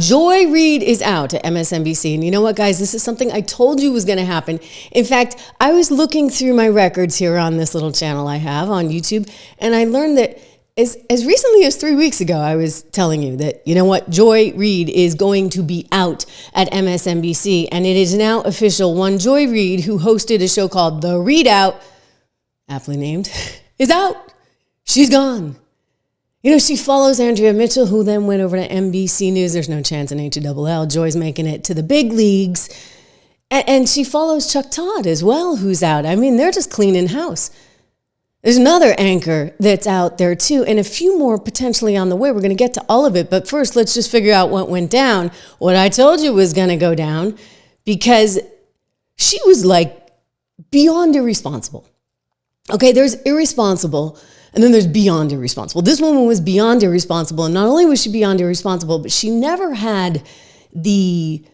Joy Reid is out at MSNBC. And you know what, guys? This is something I told you was going to happen. In fact, I was looking through my records here on this little channel I have on YouTube, and I learned that as recently as 3 weeks ago, I was telling you that, you know what, Joy Reid is going to be out at MSNBC, and it is now official. One Joy Reid, who hosted a show called The Readout, aptly named, is out. She's gone. You know, she follows Andrea Mitchell, who then went over to NBC News. There's no chance in H-double-L. Joy's making it to the big leagues. And she follows Chuck Todd as well, who's out. I mean, they're just cleaning house. There's another anchor that's out there too, and a few more potentially on the way. We're going to get to all of it, but first let's just figure out what went down, what I told you was going to go down, because she was like beyond irresponsible. Okay, there's irresponsible, and then there's beyond irresponsible. This woman was beyond irresponsible, and not only was she beyond irresponsible, but she never had the,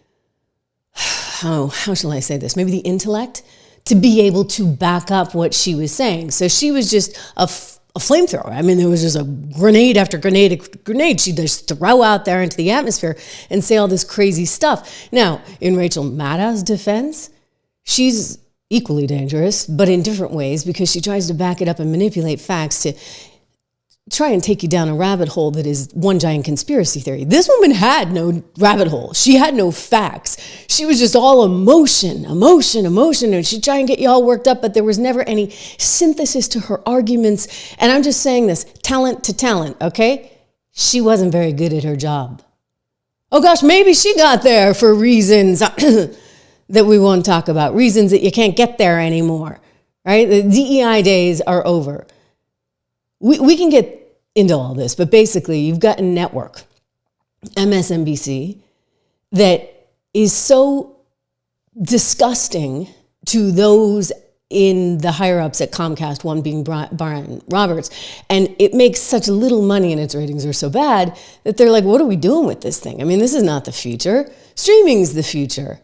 how shall I say this, maybe the intellect to be able to back up what she was saying. So she was just a flamethrower. I mean, there was just a grenade after grenade after grenade she'd just throw out there into the atmosphere and say all this crazy stuff. Now, in Rachel Maddow's defense, she's equally dangerous, but in different ways, because she tries to back it up and manipulate facts to try and take you down a rabbit hole that is one giant conspiracy theory. This woman had no rabbit hole. She had no facts. She was just all emotion, and she'd try and get you all worked up, but there was never any synthesis to her arguments. And I'm just saying this, talent to talent, okay? She wasn't very good at her job. Oh gosh, maybe she got there for reasons that we won't talk about, reasons that you can't get there anymore, right? The DEI days are over. We can get into all this, but basically you've got a network, MSNBC, that is so disgusting to those in the higher-ups at Comcast, one being Brian Roberts, and it makes such little money and its ratings are so bad that they're like, what are we doing with this thing? I mean, this is not the future. Streaming's the future.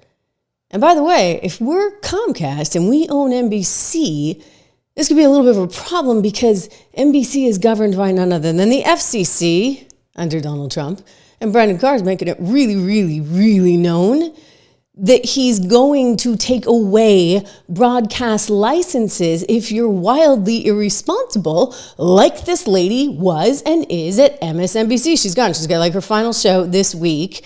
And by the way, if we're Comcast and we own NBC, this could be a little bit of a problem because NBC is governed by none other than the FCC under Donald Trump. And Brandon Carr is making it really, really, really known that he's going to take away broadcast licenses if you're wildly irresponsible, like this lady was and is at MSNBC. She's gone. She's got like her final show this week.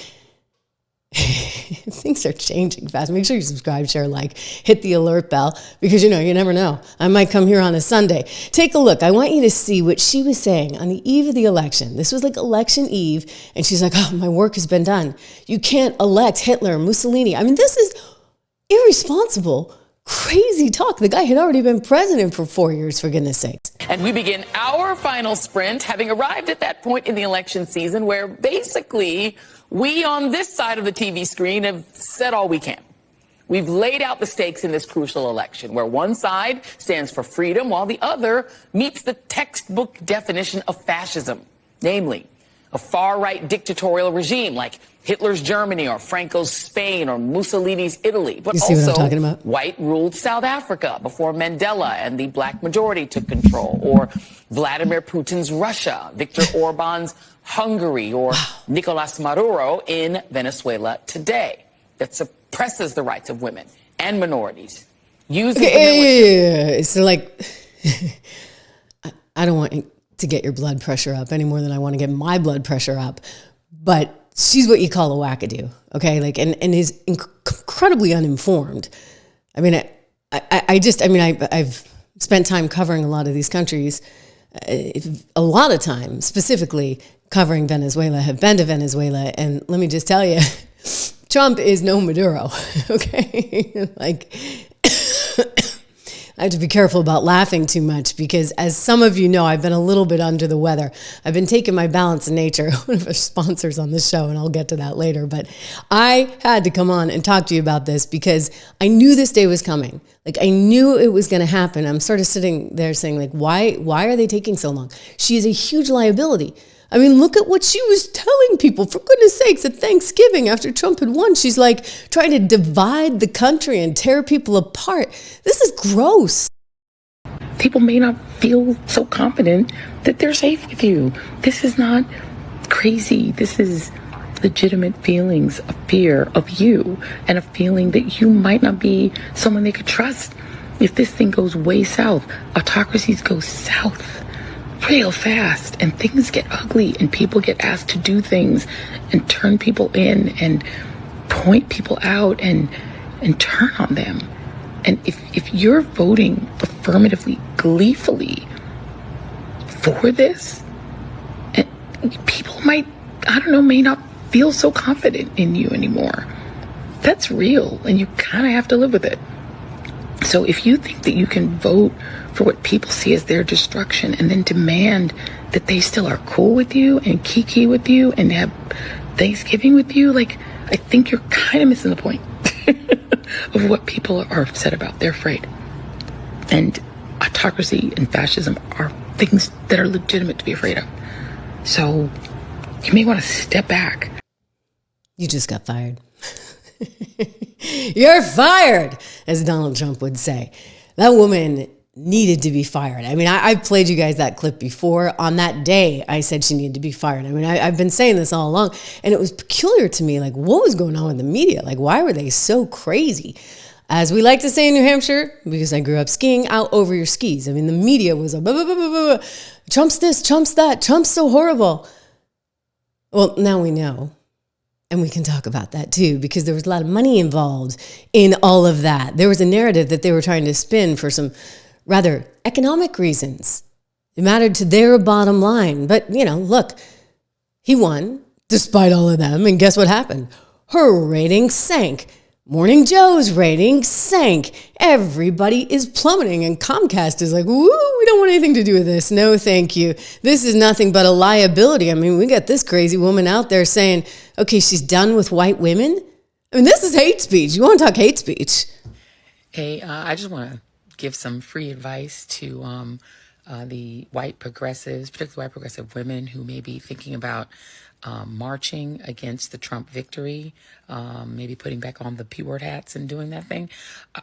Things are changing fast. Make sure you subscribe, share, like, hit the alert bell, because you never know. I might come here on a Sunday. Take a look. I want you to see what she was saying on the eve of the election. This was like election eve, and she's like, oh, my work has been done. You can't elect Hitler, Mussolini. I mean, this is irresponsible, crazy talk. The guy had already been president for 4 years, for goodness sakes. And we begin our final sprint, having arrived at that point in the election season where basically we on this side of the TV screen have said all we can. We've laid out the stakes in this crucial election, where one side stands for freedom while the other meets the textbook definition of fascism, namely a far-right dictatorial regime like Hitler's Germany or Franco's Spain or Mussolini's Italy, but also white-ruled South Africa before Mandela and the black majority took control, or Vladimir Putin's Russia, Viktor Orban's Hungary, or Nicolas Maduro in Venezuela today, that suppresses the rights of women and minorities. Uses the military. So like, I don't want to get your blood pressure up any more than I want to get my blood pressure up, but she's what you call a wackadoo, okay? Like, and is incredibly uninformed. I mean, I've spent time covering a lot of these countries, a lot of time specifically covering Venezuela, have been to Venezuela, and let me just tell you, Trump is no Maduro, okay? Like, I have to be careful about laughing too much because, as some of you know, I've been a little bit under the weather. I've been taking my balance in nature, one of our sponsors on this show, and I'll get to that later. But I had to come on and talk to you about this because I knew this day was coming. Like, I knew it was going to happen. I'm sort of sitting there saying, like, why are they taking so long? She is a huge liability. I mean, look at what she was telling people, for goodness sakes, at Thanksgiving after Trump had won. She's like trying to divide the country and tear people apart. This is gross. People may not feel so confident that they're safe with you. This is not crazy. This is legitimate feelings of fear of you and a feeling that you might not be someone they could trust. If this thing goes way south, autocracies go south real fast and things get ugly and people get asked to do things and turn people in and point people out and turn on them. And if you're voting affirmatively, gleefully for this, and people might, may not feel so confident in you anymore. That's real, and you kind of have to live with it. So if you think that you can vote for what people see as their destruction and then demand that they still are cool with you and kiki with you and have Thanksgiving with you, I think you're kind of missing the point of what people are upset about. They're afraid. And autocracy and fascism are things that are legitimate to be afraid of. So you may want to step back. You just got fired. You're fired, as Donald Trump would say. That woman needed to be fired. I mean, I played you guys that clip before. On that day, I said she needed to be fired. I mean, I've been saying this all along, and it was peculiar to me. What was going on with the media? Why were they so crazy? As we like to say in New Hampshire, because I grew up skiing, out over your skis. I mean, the media was a blah, blah, blah, blah, blah. Trump's this, Trump's that, Trump's so horrible. Well, now we know. And we can talk about that too, because there was a lot of money involved in all of that. There was a narrative that they were trying to spin for some rather economic reasons. It mattered to their bottom line. But, look, he won despite all of them. And guess what happened? Her ratings sank. Morning Joe's ratings sank. Everybody is plummeting. And Comcast is like, woo, we don't want anything to do with this. No, thank you. This is nothing but a liability. I mean, we got this crazy woman out there saying, okay, she's done with white women. I mean, this is hate speech. You want to talk hate speech? Hey, I just want to give some free advice to the white progressives, particularly white progressive women who may be thinking about marching against the Trump victory, maybe putting back on the P-word hats and doing that thing.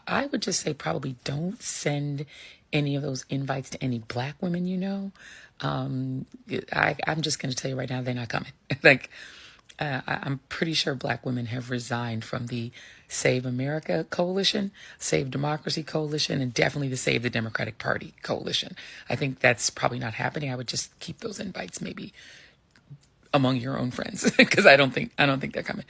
I would just say probably don't send any of those invites to any black women you know. I'm just going to tell you right now, they're not coming. I'm pretty sure black women have resigned from the Save America Coalition, Save Democracy Coalition, and definitely the Save the Democratic Party Coalition. I think that's probably not happening. I would just keep those invites maybe among your own friends, because I don't think they're coming.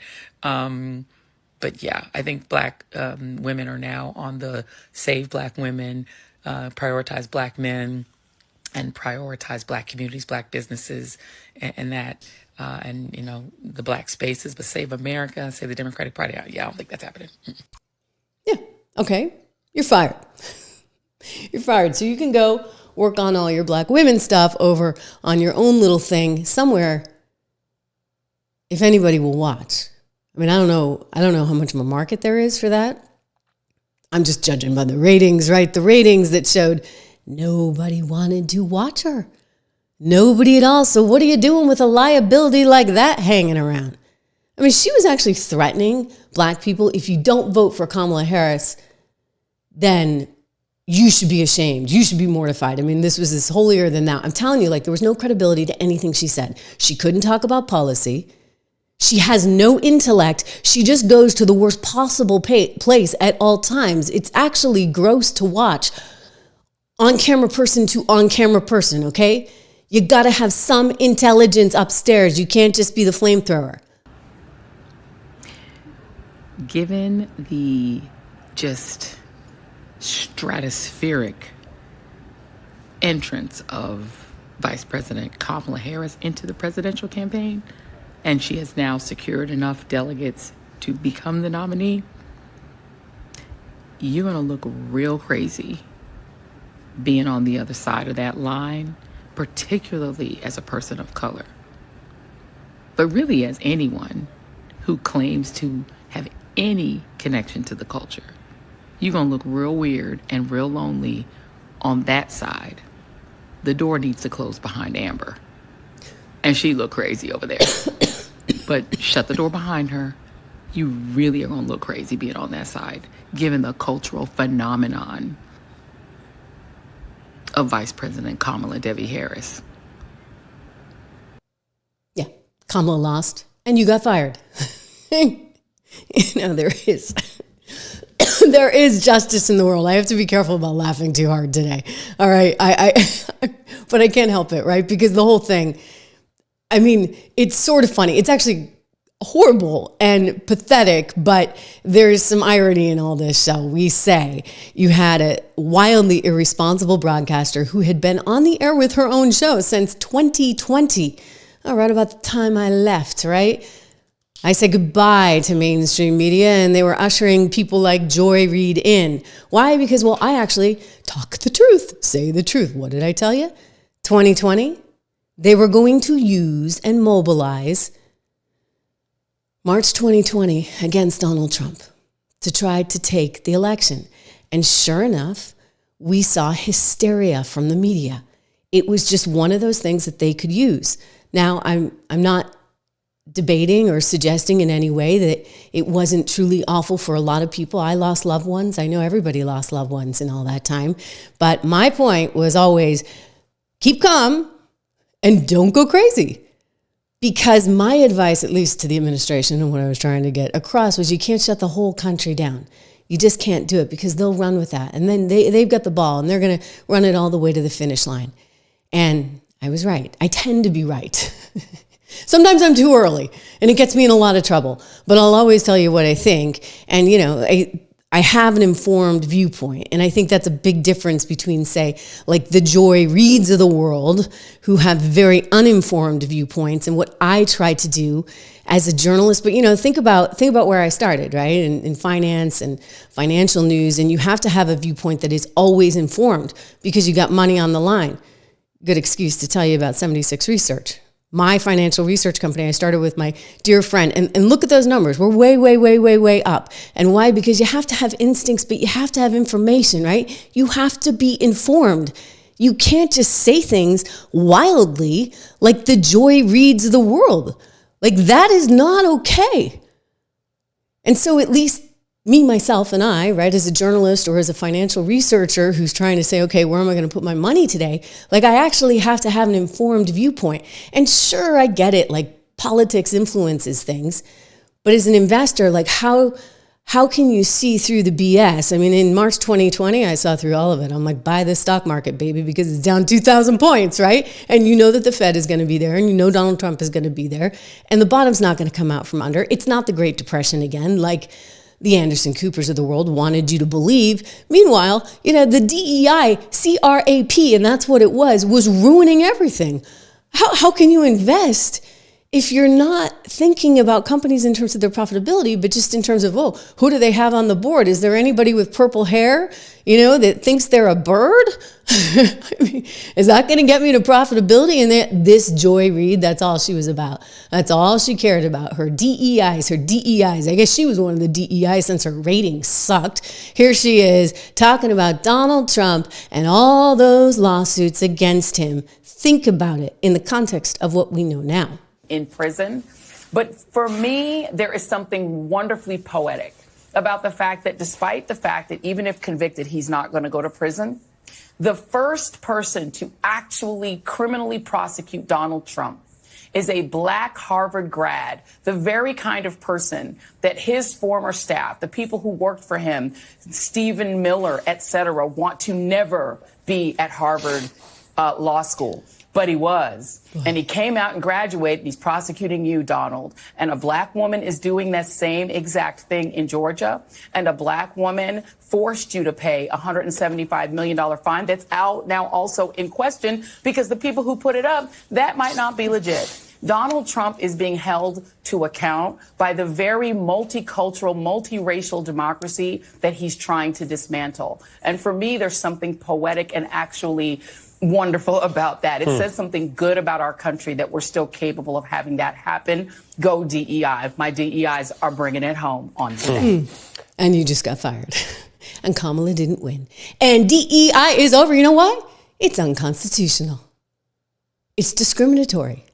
But yeah, I think black women are now on the Save Black Women, Prioritize Black Men, and Prioritize Black Communities, Black Businesses, and that. And the black spaces, but Save America, Save the Democratic Party. Yeah, I don't think that's happening. Yeah. Okay. You're fired. You're fired. So you can go work on all your black women stuff over on your own little thing somewhere. If anybody will watch. I mean, I don't know how much of a market there is for that. I'm just judging by the ratings, right? The ratings that showed nobody wanted to watch her. Nobody at all. So what are you doing with a liability like that hanging around? I mean, she was actually threatening black people. If you don't vote for Kamala Harris, then you should be ashamed. You should be mortified. I mean, this was holier than thou. I'm telling you, there was no credibility to anything she said. She couldn't talk about policy. She has no intellect. She just goes to the worst possible place at all times. It's actually gross to watch. On-camera person to on-camera person, okay? You got to have some intelligence upstairs. You can't just be the flamethrower. Given the just stratospheric entrance of Vice President Kamala Harris into the presidential campaign, and she has now secured enough delegates to become the nominee, you're going to look real crazy being on the other side of that line, particularly as a person of color, but really as anyone who claims to have any connection to the culture. You're going to look real weird and real lonely on that side. The door needs to close behind Amber. And she looked crazy over there. But shut the door behind her. You really are going to look crazy being on that side, given the cultural phenomenon of Vice President Kamala Devi Harris. Yeah, Kamala lost. And you got fired. There is. There is justice in the world. I have to be careful about laughing too hard today. All right. But I can't help it, right? Because the whole thing, I mean, it's sort of funny. It's actually horrible and pathetic, but there's some irony in all this, shall we say. You had a wildly irresponsible broadcaster who had been on the air with her own show since 2020. Right about the time I left, right? I said goodbye to mainstream media, and they were ushering people like Joy Reid in. Why? Because, well, I actually talk the truth, say the truth. What did I tell you? 2020, they were going to use and mobilize March 2020 against Donald Trump to try to take the election. And sure enough, we saw hysteria from the media. It was just one of those things that they could use. Now, I'm not debating or suggesting in any way that it wasn't truly awful for a lot of people. I lost loved ones. I know everybody lost loved ones in all that time. But my point was always keep calm and don't go crazy. Because my advice, at least to the administration and what I was trying to get across, was you can't shut the whole country down. You just can't do it because they'll run with that. And then they've got the ball and they're going to run it all the way to the finish line. And I was right. I tend to be right. Sometimes I'm too early and it gets me in a lot of trouble, but I'll always tell you what I think. And, I have an informed viewpoint. And I think that's a big difference between, say, like the Joy Reids of the world who have very uninformed viewpoints and what I try to do as a journalist. But, think about where I started, right? In finance and financial news. And you have to have a viewpoint that is always informed because you got money on the line. Good excuse to tell you about 76 Research. My financial research company, I started with my dear friend. And look at those numbers. We're way, way, way, way, way up. And why? Because you have to have instincts, but you have to have information, right? You have to be informed. You can't just say things wildly like the Joy Reids of the world. Like that is not okay. And so at least me, myself, and I, right, as a journalist or as a financial researcher who's trying to say, okay, where am I going to put my money today? Like, I actually have to have an informed viewpoint. And sure, I get it, like, politics influences things. But as an investor, like, how can you see through the BS? I mean, in March 2020, I saw through all of it. I'm like, buy the stock market, baby, because it's down 2,000 points, right? And you know that the Fed is going to be there, and you know Donald Trump is going to be there, and the bottom's not going to come out from under. It's not the Great Depression again, like the Anderson Coopers of the world wanted you to believe. Meanwhile, the DEI, CRAP, and that's what it was ruining everything. How can you invest if you're not thinking about companies in terms of their profitability, but just in terms of, who do they have on the board? Is there anybody with purple hair, that thinks they're a bird? I mean, is that going to get me to profitability? And this Joy Reid, that's all she was about. That's all she cared about. Her DEIs. I guess she was one of the DEIs since her ratings sucked. Here she is talking about Donald Trump and all those lawsuits against him. Think about it in the context of what we know now. In prison. But for me, there is something wonderfully poetic about the fact that despite the fact that even if convicted, he's not going to go to prison, the first person to actually criminally prosecute Donald Trump is a black Harvard grad, the very kind of person that his former staff, the people who worked for him, Stephen Miller, et cetera, want to never be at Harvard Law School. But he was. And he came out and graduated. He's prosecuting you, Donald. And a black woman is doing that same exact thing in Georgia. And a black woman forced you to pay a $175 million fine that's out now also in question because the people who put it up, that might not be legit. Donald Trump is being held to account by the very multicultural, multiracial democracy that he's trying to dismantle. And for me, there's something poetic and actually wonderful about that. It says something good about our country that we're still capable of having that happen. Go DEI. My DEIs are bringing it home on today. And you just got fired. And Kamala didn't win. And DEI is over. You know why? It's unconstitutional. It's discriminatory.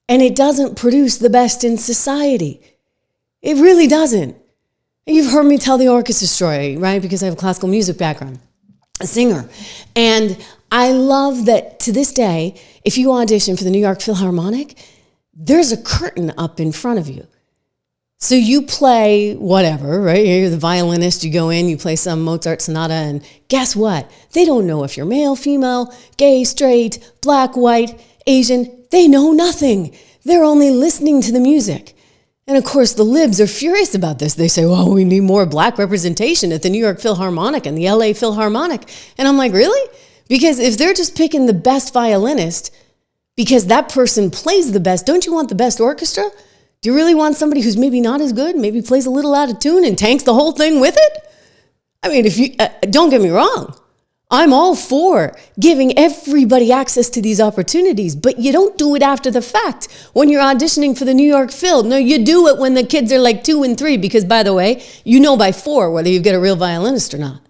And it doesn't produce the best in society. It really doesn't. You've heard me tell the orchestra story, right? Because I have a classical music background, a singer. And I love that to this day, if you audition for the New York Philharmonic, there's a curtain up in front of you. So you play whatever, right? You're the violinist, you go in, you play some Mozart sonata, and guess what? They don't know if you're male, female, gay, straight, black, white, Asian. They know nothing. They're only listening to the music. And of course, the libs are furious about this. They say, well, we need more black representation at the New York Philharmonic and the LA Philharmonic. And I'm like, really? Because if they're just picking the best violinist because that person plays the best, don't you want the best orchestra? Do you really want somebody who's maybe not as good, maybe plays a little out of tune and tanks the whole thing with it? I mean, if you don't get me wrong, I'm all for giving everybody access to these opportunities, but you don't do it after the fact when you're auditioning for the New York Phil. No, you do it when the kids are like 2 and 3, because by the way, you know by 4 whether you get a real violinist or not.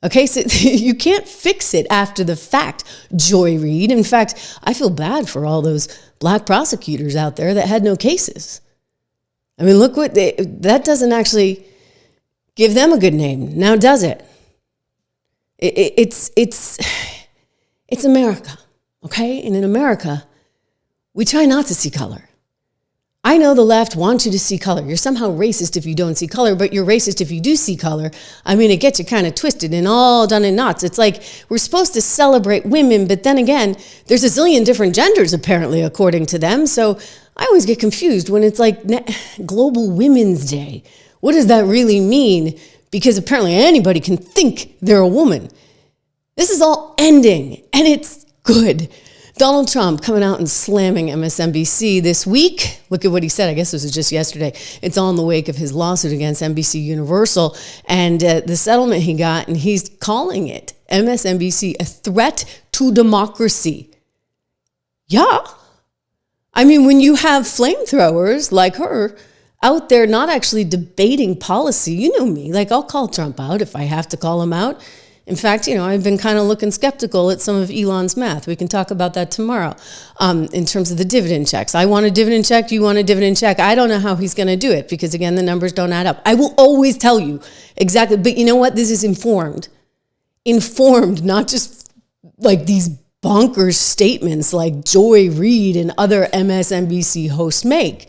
Okay, so you can't fix it after the fact, Joy Reid. In fact, I feel bad for all those black prosecutors out there that had no cases. I mean, look what that doesn't actually give them a good name. Now, does it? It's America, okay? And in America, we try not to see color. I know the left wants you to see color. You're somehow racist if you don't see color, but you're racist if you do see color. I mean, it gets you kind of twisted and all done in knots. It's like we're supposed to celebrate women, but then again, there's a zillion different genders, apparently, according to them. So I always get confused when it's like Global Women's Day. What does that really mean? Because apparently anybody can think they're a woman. This is all ending, and it's good. Donald Trump coming out and slamming MSNBC this week. Look at what he said. I guess this was just yesterday. It's all in the wake of his lawsuit against NBC Universal and the settlement he got, and he's calling it, MSNBC, a threat to democracy. Yeah. I mean, when you have flamethrowers like her out there not actually debating policy, you know me, like I'll call Trump out if I have to call him out. In fact, I've been kind of looking skeptical at some of Elon's math. We can talk about that tomorrow in terms of the dividend checks. I want a dividend check. You want a dividend check. I don't know how he's going to do it because, again, the numbers don't add up. I will always tell you exactly. But you know what? This is informed. Informed, not just like these bonkers statements like Joy Reid and other MSNBC hosts make.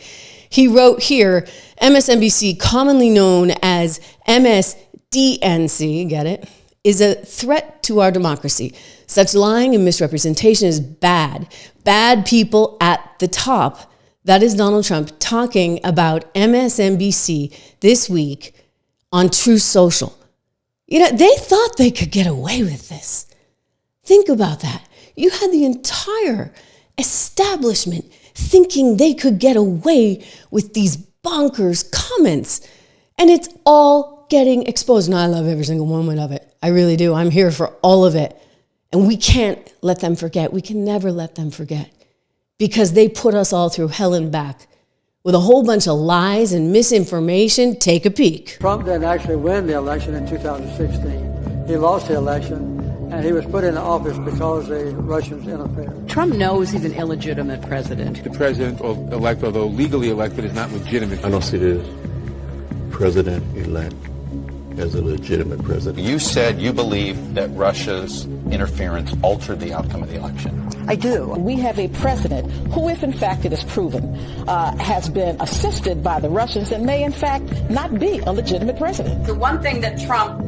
He wrote here, MSNBC, commonly known as MSDNC, get it? Is a threat to our democracy. Such lying and misrepresentation is bad. Bad people at the top. That is Donald Trump talking about MSNBC this week on Truth Social. They thought they could get away with this. Think about that. You had the entire establishment thinking they could get away with these bonkers comments. And it's all getting exposed. And I love every single moment of it. I really do. I'm here for all of it. And we can't let them forget. We can never let them forget because they put us all through hell and back with a whole bunch of lies and misinformation. Take a peek. Trump didn't actually win the election in 2016. He lost the election, and he was put in office because the Russians interfered. Trump knows he's an illegitimate president. The president-elect, although legally elected, is not legitimate. I don't see the president-elect as a legitimate president. You said you believe that Russia's interference altered the outcome of the election. I do. We have a president who, if in fact it is proven, has been assisted by the Russians and may in fact not be a legitimate president. The one thing that Trump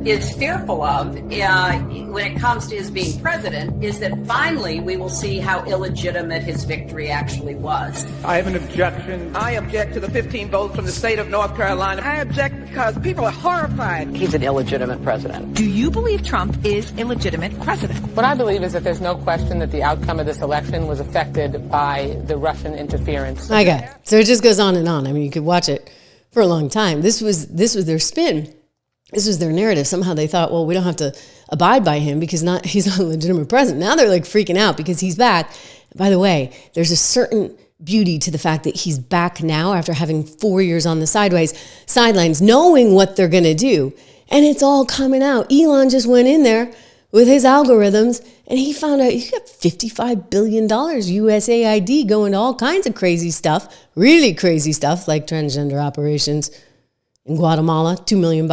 is fearful of when it comes to his being president is that finally we will see how illegitimate his victory actually was. I have an objection. I object to the 15 votes from the state of North Carolina. I object because people are horrified. He's an illegitimate president. Do you believe Trump is a legitimate president? What I believe is that there's no question that the outcome of this election was affected by the Russian interference. I got it. So it just goes on and on. I mean, you could watch it for a long time. This was their spin. This was their narrative. Somehow they thought, well, we don't have to abide by him because he's not a legitimate president. Now they're like freaking out because he's back. By the way, there's a certain beauty to the fact that he's back now after having 4 years on the sidelines, knowing what they're going to do. And it's all coming out. Elon just went in there with his algorithms and he found out he got $55 billion USAID going to all kinds of crazy stuff, really crazy stuff like transgender operations in Guatemala, $2 million.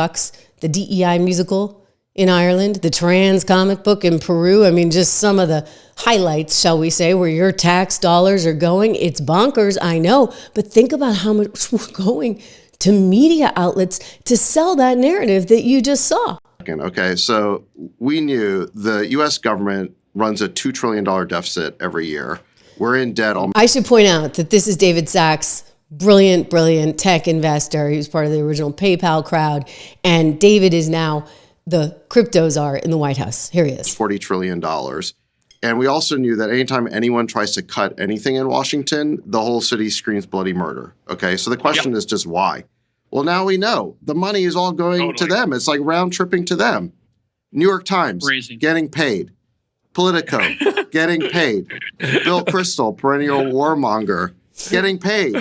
The DEI musical in Ireland, the trans comic book in Peru. I mean, just some of the highlights, shall we say, where your tax dollars are going. It's bonkers, I know, but think about how much we're going to media outlets to sell that narrative that you just saw. Okay, so we knew the U.S. government runs a $2 trillion deficit every year. We're in debt. I should point out that this is David Sachs, brilliant tech investor. He was part of the original PayPal crowd, and David is now the crypto czar in the White House. Here he is. $40 trillion. And we also knew that anytime anyone tries to cut anything in Washington, the whole city screams bloody murder. Okay, so the question is just why? Well, now we know. The money is all going to them. It's like round tripping to them. New York Times, getting paid. Politico, getting paid. Bill Kristol, perennial warmonger, getting paid.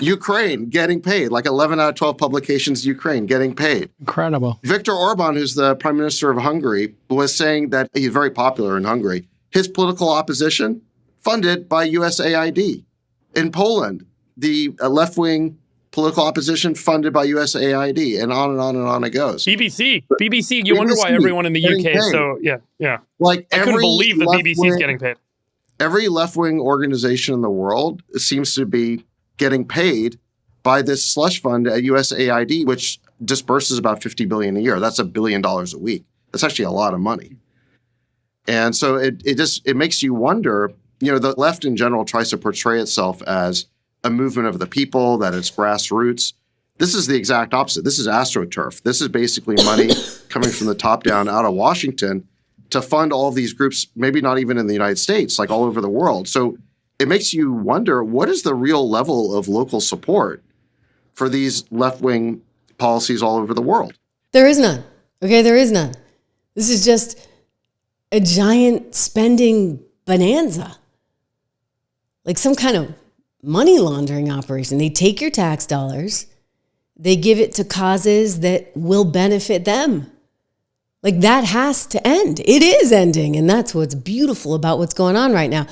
Ukraine, getting paid. Like 11 out of 12 publications, Ukraine, getting paid. Incredible. Viktor Orban, who's the prime minister of Hungary, was saying that he's very popular in Hungary. His political opposition, funded by USAID. In Poland, the left-wing political opposition funded by USAID, and on and on and on it goes. BBC, you wonder why everyone in the UK, paid. so yeah. Like I couldn't believe the BBC's getting paid. Every left-wing organization in the world seems to be getting paid by this slush fund at USAID, which disperses about $50 billion a year. That's $1 billion a week. That's actually a lot of money. And so it makes you wonder, the left in general tries to portray itself as a movement of the people, that it's grassroots. This is the exact opposite. This is AstroTurf. This is basically money coming from the top down out of Washington to fund all of these groups, maybe not even in the United States, like all over the world. So it makes you wonder, what is the real level of local support for these left-wing policies all over the world? There is none. Okay, there is none. This is just a giant spending bonanza. Like some kind of money laundering operation. They take your tax dollars, they give it to causes that will benefit them. Like that has to end. It is ending. And that's what's beautiful about what's going on right now.